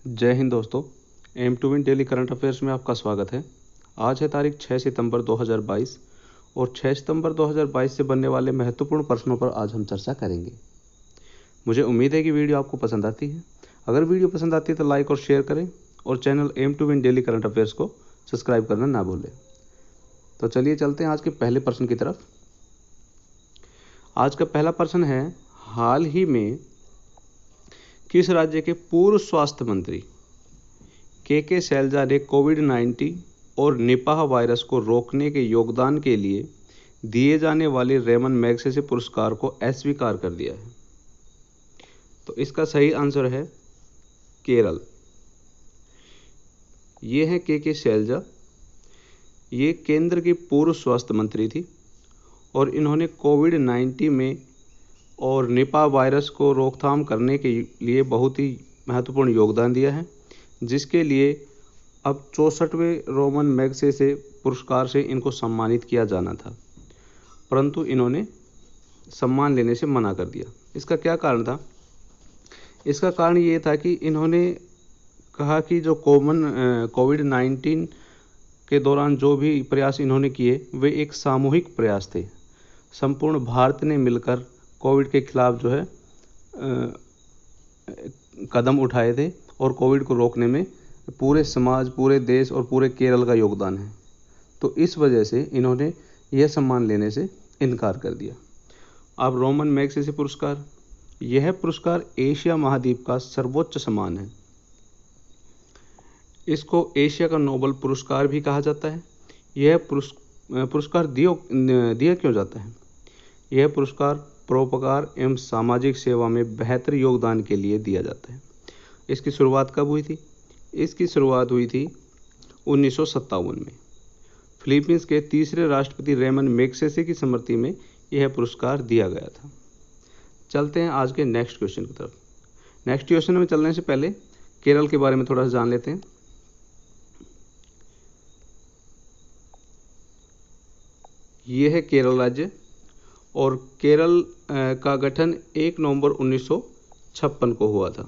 जय हिंद दोस्तों। Aim to win daily current affairs में आपका स्वागत है। आज है तारीख 6 सितंबर 2022 और 6 सितंबर 2022 से बनने वाले महत्वपूर्ण प्रश्नों पर आज हम चर्चा करेंगे। मुझे उम्मीद है कि वीडियो आपको पसंद आती है। अगर वीडियो पसंद आती है तो लाइक और शेयर करें और channel aim to win daily current affairs को सब्सक्राइब करना ना भूलें। तो चलिए चलते हैं आज के पहले प्रश्न की तरफ। आज का पहला प्रश्न है, हाल ही में किस राज्य के पूर्व स्वास्थ्य मंत्री के शैलजा ने कोविड-19 और निपाह वायरस को रोकने के योगदान के लिए दिए जाने वाले रेमन मैग्सेसे पुरस्कार को अस्वीकार कर दिया है? तो इसका सही आंसर है केरल। ये है के शैलजा। ये केंद्र की पूर्व स्वास्थ्य मंत्री थी और इन्होंने कोविड-19 में और निपाह वायरस को रोकथाम करने के लिए बहुत ही महत्वपूर्ण योगदान दिया है, जिसके लिए अब 64वें रोमन मैग्सेसे पुरस्कार से इनको सम्मानित किया जाना था, परंतु इन्होंने सम्मान लेने से मना कर दिया। इसका क्या कारण था? इसका कारण ये था कि इन्होंने कहा कि जो कोविड-19 के दौरान जो भी प्रयास इन्होंने किए वे एक सामूहिक प्रयास थे। संपूर्ण भारत ने मिलकर कोविड के खिलाफ जो है कदम उठाए थे और कोविड को रोकने में पूरे समाज, पूरे देश और पूरे केरल का योगदान है। तो इस वजह से इन्होंने यह सम्मान लेने से इनकार कर दिया। अब रोमन मैग्सेसे पुरस्कार, यह पुरस्कार एशिया महाद्वीप का सर्वोच्च सम्मान है। इसको एशिया का नोबेल पुरस्कार भी कहा जाता है। यह पुरस्कार दिया क्यों जाता है? यह पुरस्कार परोपकार एवं सामाजिक सेवा में बेहतर योगदान के लिए दिया जाता है। इसकी शुरुआत कब हुई थी? इसकी शुरुआत हुई थी 1957 में। फिलीपींस के तीसरे राष्ट्रपति रेमन मैग्सेसे की स्मृति में यह पुरस्कार दिया गया था। चलते हैं आज के नेक्स्ट क्वेश्चन की तरफ। नेक्स्ट क्वेश्चन में चलने से पहले केरल के बारे में थोड़ा सा जान लेते हैं। यह है केरल राज्य और केरल का गठन 1 नवंबर 1956 को हुआ था।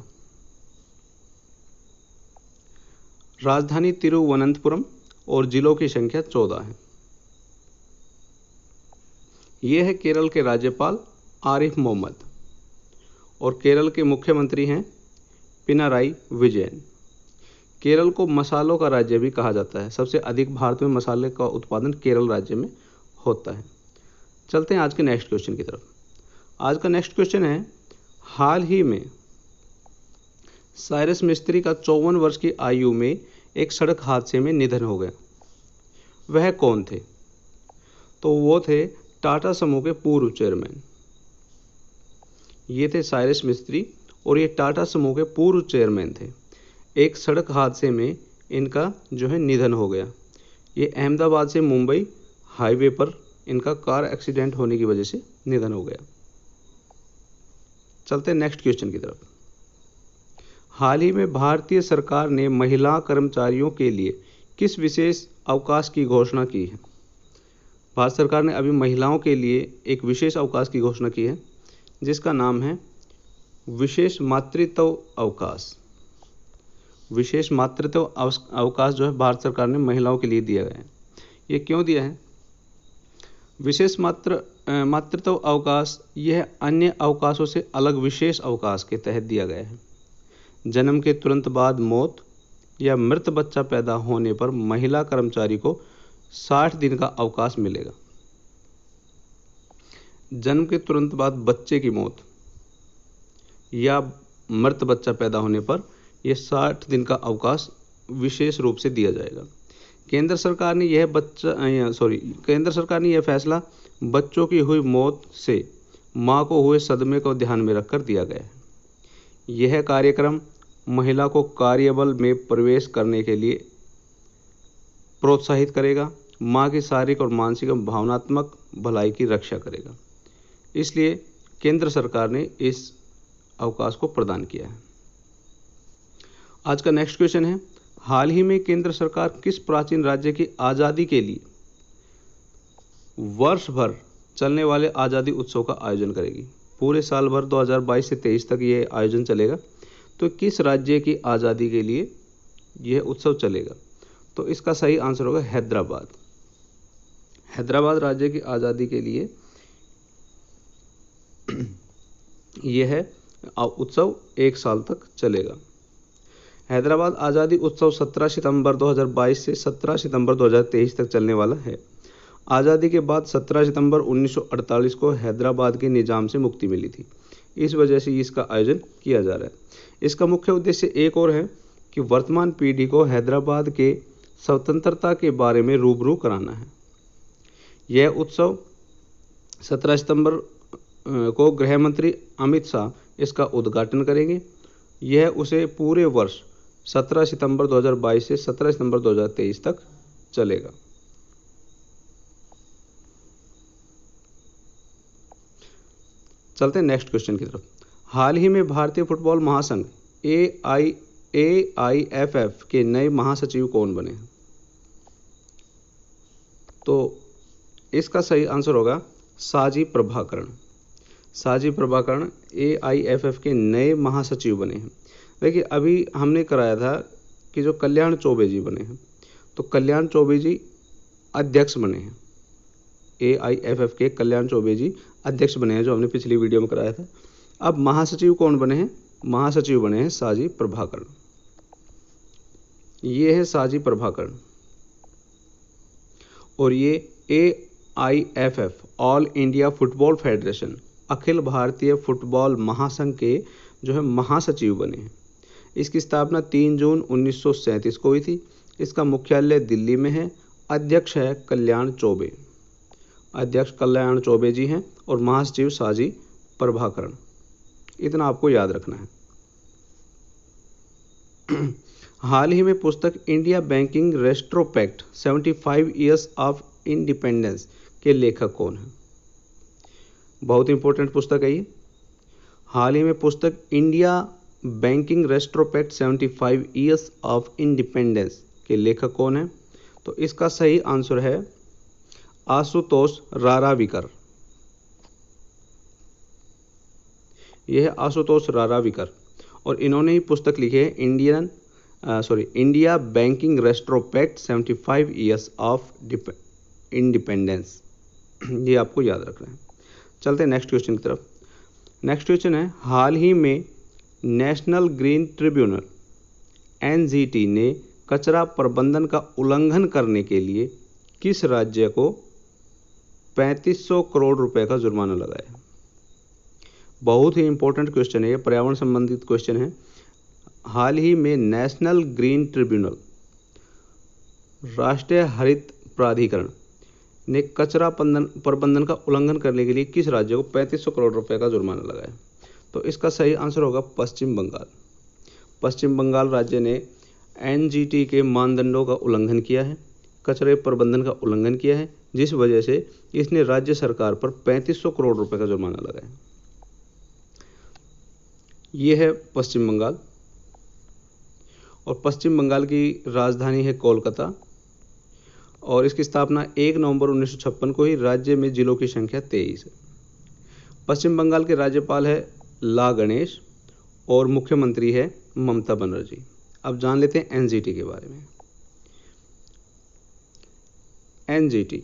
राजधानी तिरुवनंतपुरम और जिलों की संख्या 14 है। यह है केरल के राज्यपाल आरिफ मोहम्मद और केरल के मुख्यमंत्री हैं पिनाराई विजयन। केरल को मसालों का राज्य भी कहा जाता है। सबसे अधिक भारत में मसाले का उत्पादन केरल राज्य में होता है। चलते हैं आज के नेक्स्ट क्वेश्चन की तरफ। आज का नेक्स्ट क्वेश्चन है, हाल ही में साइरस मिस्त्री का 54 वर्ष की आयु में एक सड़क हादसे में निधन हो गया। वह कौन थे? तो वो थे टाटा समूह के पूर्व चेयरमैन। ये थे साइरस मिस्त्री और ये टाटा समूह के पूर्व चेयरमैन थे। एक सड़क हादसे में इनका जो है निधन हो गया। ये अहमदाबाद से मुंबई हाईवे पर इनका कार एक्सीडेंट होने की वजह से निधन हो गया। चलते हैं नेक्स्ट क्वेश्चन की तरफ। हाल ही में भारतीय सरकार ने महिला कर्मचारियों के लिए किस विशेष अवकाश की घोषणा की है? भारत सरकार ने अभी महिलाओं के लिए एक विशेष अवकाश की घोषणा की है, जिसका नाम है विशेष मातृत्व अवकाश। विशेष मातृत्व अवकाश जो है भारत सरकार ने महिलाओं के लिए दिया गया है। ये क्यों दिया है? विशेष मातृत्व अवकाश यह अन्य अवकाशों से अलग विशेष अवकाश के तहत दिया गया है। जन्म के तुरंत बाद मौत या मृत बच्चा पैदा होने पर महिला कर्मचारी को 60 दिन का अवकाश मिलेगा। जन्म के तुरंत बाद बच्चे की मौत या मृत बच्चा पैदा होने पर यह 60 दिन का अवकाश विशेष रूप से दिया जाएगा। केंद्र सरकार ने यह फैसला बच्चों की हुई मौत से मां को हुए सदमे को ध्यान में रखकर दिया गया है। यह कार्यक्रम महिला को कार्यबल में प्रवेश करने के लिए प्रोत्साहित करेगा, मां की शारीरिक और मानसिक एवं भावनात्मक भलाई की रक्षा करेगा। इसलिए केंद्र सरकार ने इस अवकाश को प्रदान किया है। आज का नेक्स्ट क्वेश्चन है, हाल ही में केंद्र सरकार किस प्राचीन राज्य की आज़ादी के लिए वर्ष भर चलने वाले आज़ादी उत्सव का आयोजन करेगी? पूरे साल भर 2022 से 23 तक ये आयोजन चलेगा। तो किस राज्य की आज़ादी के लिए यह उत्सव चलेगा? तो इसका सही आंसर होगा हैदराबाद। हैदराबाद राज्य की आज़ादी के लिए यह उत्सव 1 साल तक चलेगा। हैदराबाद आज़ादी उत्सव 17 सितंबर 2022 से 17 सितंबर 2023 तक चलने वाला है। आज़ादी के बाद 17 सितंबर 1948 को हैदराबाद के निज़ाम से मुक्ति मिली थी। इस वजह से इसका आयोजन किया जा रहा है। इसका मुख्य उद्देश्य एक और है कि वर्तमान पीढ़ी को हैदराबाद के स्वतंत्रता के बारे में रूबरू कराना है। यह उत्सव 17 सितंबर को गृह मंत्री अमित शाह इसका उद्घाटन करेंगे। यह उसे पूरे वर्ष 17 सितंबर 2022 से 17 सितंबर 2023 तक चलेगा। चलते हैं नेक्स्ट क्वेश्चन की तरफ। हाल ही में भारतीय फुटबॉल महासंघ AIFF के नए महासचिव कौन बने हैं? तो इसका सही आंसर होगा साजी प्रभाकरण। साजी प्रभाकरण AIFF के नए महासचिव बने हैं। देखिए, अभी हमने कराया था कि जो कल्याण चौबे जी बने हैं, तो कल्याण चौबे जी अध्यक्ष बने हैं। AIFF के कल्याण चौबे जी अध्यक्ष बने हैं, जो हमने पिछली वीडियो में कराया था। अब महासचिव कौन बने हैं? महासचिव बने हैं साजी प्रभाकरण। ये है साजी प्रभाकरण और ये AIFF all India football federation अखिल भारतीय फुटबॉल महासंघ के जो है महासचिव बने हैं। इसकी स्थापना 3 जून 1937 को हुई थी। इसका मुख्यालय दिल्ली में है। अध्यक्ष है कल्याण चौबे। अध्यक्ष कल्याण चौबे जी हैं और महासचिव साजी प्रभाकरण। इतना आपको याद रखना है। हाल ही में पुस्तक India banking retrospect 75 years of independence के लेखक कौन हैं? बहुत इंपॉर्टेंट पुस्तक है ये। हाल ही में पुस्तक India banking retrospect 75 years of independence के लेखक कौन हैं? तो इसका सही आंसर है आशुतोष राराविकर। यह है आशुतोष राराविकर और इन्होंने ही पुस्तक लिखी है India banking retrospect 75 years of independence. ये आपको याद रखना है। चलते हैं नेक्स्ट क्वेश्चन की तरफ। नेक्स्ट क्वेश्चन है, हाल ही में नेशनल ग्रीन ट्रिब्यूनल NGT ने कचरा प्रबंधन का उल्लंघन करने के लिए किस राज्य को 3500 करोड़ रुपए का जुर्माना लगाया? बहुत ही इंपॉर्टेंट क्वेश्चन है, ये पर्यावरण संबंधित क्वेश्चन है। हाल ही में नेशनल ग्रीन ट्रिब्यूनल राष्ट्रीय हरित प्राधिकरण ने कचरा प्रबंधन का उल्लंघन करने के लिए किस राज्य को 3500 करोड़ रुपए का जुर्माना लगाया? तो इसका सही आंसर होगा पश्चिम बंगाल। पश्चिम बंगाल राज्य ने NGT के मानदंडों का उल्लंघन किया है, कचरे प्रबंधन का उल्लंघन किया है, जिस वजह से इसने राज्य सरकार पर 3500 करोड़ रुपए का जुर्माना लगाया। ये है पश्चिम बंगाल और पश्चिम बंगाल की राजधानी है कोलकाता और इसकी स्थापना 1 नवंबर 1956 को ही। राज्य में जिलों की संख्या 23 है। पश्चिम बंगाल के राज्यपाल है ला गणेश और मुख्यमंत्री है ममता बनर्जी। अब जान लेते हैं NGT के बारे में। NGT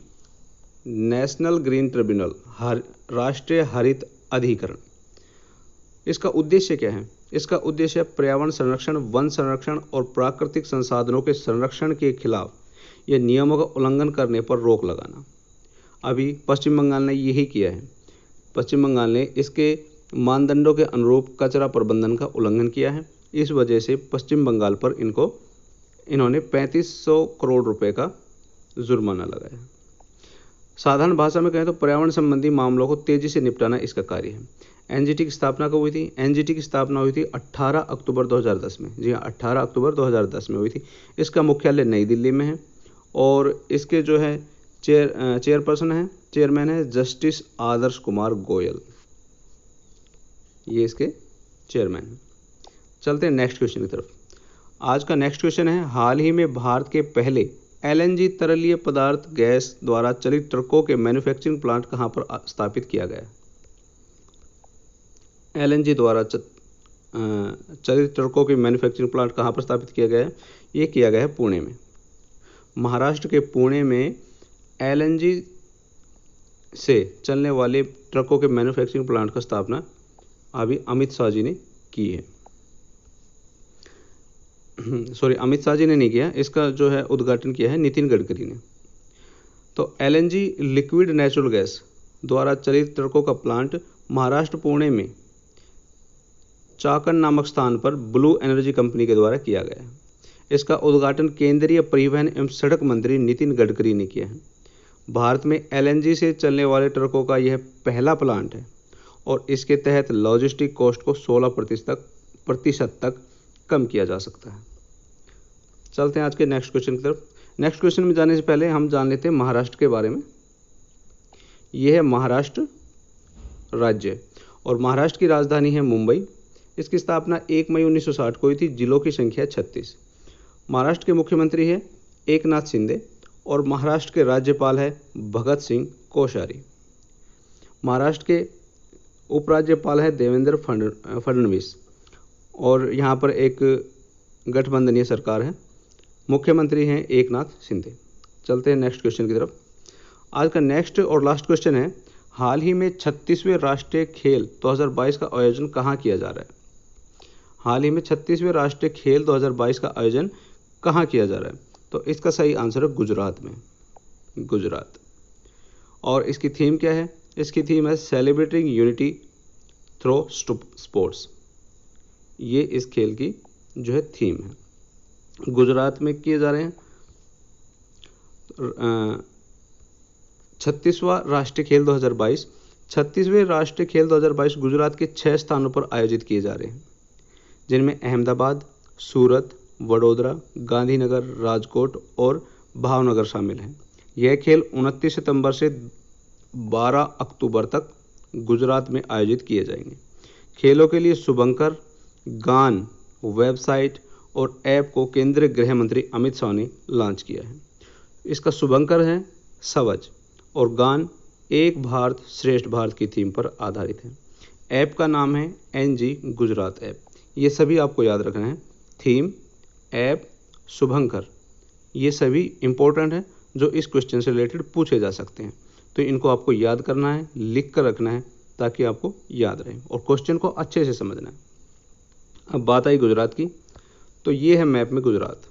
नेशनल ग्रीन ट्रिब्यूनल राष्ट्रीय हरित अधिकरण, इसका उद्देश्य क्या है? इसका उद्देश्य पर्यावरण संरक्षण, वन संरक्षण और प्राकृतिक संसाधनों के संरक्षण के खिलाफ ये नियमों का उल्लंघन करने पर रोक लगाना। अभी पश्चिम बंगाल ने यही किया है। पश्चिम बंगाल ने इसके मानदंडों के अनुरूप कचरा प्रबंधन का उल्लंघन किया है। इस वजह से पश्चिम बंगाल पर इन्होंने 3500 करोड़ रुपए का जुर्माना लगाया। साधारण भाषा में कहें तो पर्यावरण संबंधी मामलों को तेजी से निपटाना इसका कार्य है। NGT की स्थापना कब हुई थी? NGT की स्थापना हुई थी 18 अक्टूबर 2010 में। जी हाँ, 18 अक्टूबर 2010 में हुई थी। इसका मुख्यालय नई दिल्ली में है और इसके जो है चेयरमैन है जस्टिस आदर्श कुमार गोयल। ये इसके चेयरमैन हैं। चलते हैं नेक्स्ट क्वेश्चन की तरफ। आज का नेक्स्ट क्वेश्चन है, हाल ही में भारत के पहले LNG तरलीय पदार्थ गैस द्वारा चलित ट्रकों के मैन्युफैक्चरिंग प्लांट कहाँ पर स्थापित किया गया? LNG द्वारा चलित ट्रकों की मैन्युफैक्चरिंग प्लांट कहाँ पर स्थापित किया गया है? ये किया गया है पुणे में। महाराष्ट्र के पुणे में LNG से चलने वाले ट्रकों के मैन्युफैक्चरिंग प्लांट का स्थापना अभी अमित शाह जी ने की है। सॉरी, अमित शाह जी ने नहीं किया, इसका जो है उद्घाटन किया है नितिन गडकरी ने। तो LNG लिक्विड नेचुरल गैस द्वारा चलित ट्रकों का प्लांट महाराष्ट्र पुणे में चाकण नामक स्थान पर ब्लू एनर्जी कंपनी के द्वारा किया गया है। इसका उद्घाटन केंद्रीय परिवहन एवं सड़क मंत्री नितिन गडकरी ने किया है। भारत में LNG से चलने वाले ट्रकों का यह पहला प्लांट है और इसके तहत लॉजिस्टिक कॉस्ट को 16% तक कम किया जा सकता है। चलते हैं आज के नेक्स्ट क्वेश्चन की तरफ। नेक्स्ट क्वेश्चन में जाने से पहले हम जान लेते हैं महाराष्ट्र के बारे में। यह है महाराष्ट्र राज्य और महाराष्ट्र की राजधानी है मुंबई। इसकी स्थापना 1 मई 1960 को हुई थी। जिलों की संख्या 36। महाराष्ट्र के मुख्यमंत्री है एकनाथ शिंदे और महाराष्ट्र के राज्यपाल है भगत सिंह कोश्यारी। महाराष्ट्र के उपराज्यपाल है देवेंद्र फडणवीस और यहाँ पर एक गठबंधनीय सरकार है। मुख्यमंत्री हैं एकनाथ शिंदे। चलते हैं नेक्स्ट क्वेश्चन की तरफ। आज का नेक्स्ट और लास्ट क्वेश्चन है, हाल ही में 36वें राष्ट्रीय खेल 2022 का आयोजन कहाँ किया जा रहा है? हाल ही में 36वें राष्ट्रीय खेल 2022 का आयोजन कहाँ किया जा रहा है? तो इसका सही आंसर है गुजरात में, गुजरात। और इसकी थीम क्या है? इसकी थीम है सेलिब्रेटिंग यूनिटी थ्रू स्पोर्ट्स। ये इस खेल की जो है थीम है। गुजरात में किए जा रहे हैं 36वां राष्ट्रीय खेल 2022। 36वें राष्ट्रीय खेल 2022 गुजरात के 6 स्थानों पर आयोजित किए जा रहे हैं, जिनमें अहमदाबाद, सूरत, वडोदरा, गांधीनगर, राजकोट और भावनगर शामिल हैं। यह खेल 29 सितंबर से 12 अक्टूबर तक गुजरात में आयोजित किए जाएंगे। खेलों के लिए शुभंकर गान वेबसाइट और ऐप को केंद्रीय गृह मंत्री अमित शाह ने लॉन्च किया है। इसका शुभंकर है सवज और गान एक भारत श्रेष्ठ भारत की थीम पर आधारित है। ऐप का नाम है NG गुजरात ऐप। ये सभी आपको याद रखना है, थीम, ऐप, शुभंकर, ये सभी इंपॉर्टेंट हैं जो इस क्वेश्चन से रिलेटेड पूछे जा सकते हैं। तो इनको आपको याद करना है, लिख कर रखना है ताकि आपको याद रहे और क्वेश्चन को अच्छे से समझना है। अब बात आई गुजरात की, तो ये है मैप में गुजरात।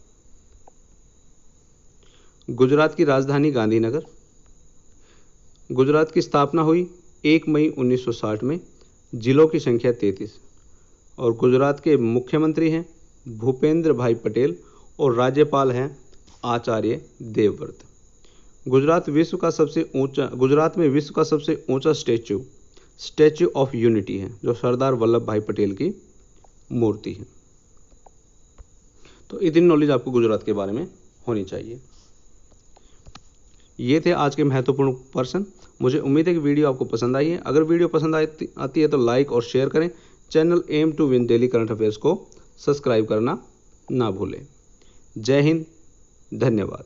गुजरात की राजधानी गांधीनगर। गुजरात की स्थापना हुई 1 मई 1960 में। जिलों की संख्या 33 और गुजरात के मुख्यमंत्री हैं भूपेंद्र भाई पटेल और राज्यपाल हैं आचार्य देवव्रत। गुजरात में विश्व का सबसे ऊंचा स्टैच्यू ऑफ यूनिटी है, जो सरदार वल्लभ भाई पटेल की मूर्ति है। तो इतनी नॉलेज आपको गुजरात के बारे में होनी चाहिए। ये थे आज के महत्वपूर्ण प्रश्न। मुझे उम्मीद है कि वीडियो आपको पसंद आई है। अगर वीडियो पसंद आती है तो लाइक और शेयर करें। Channel aim to win daily current affairs को सब्सक्राइब करना ना भूलें। जय हिंद, धन्यवाद।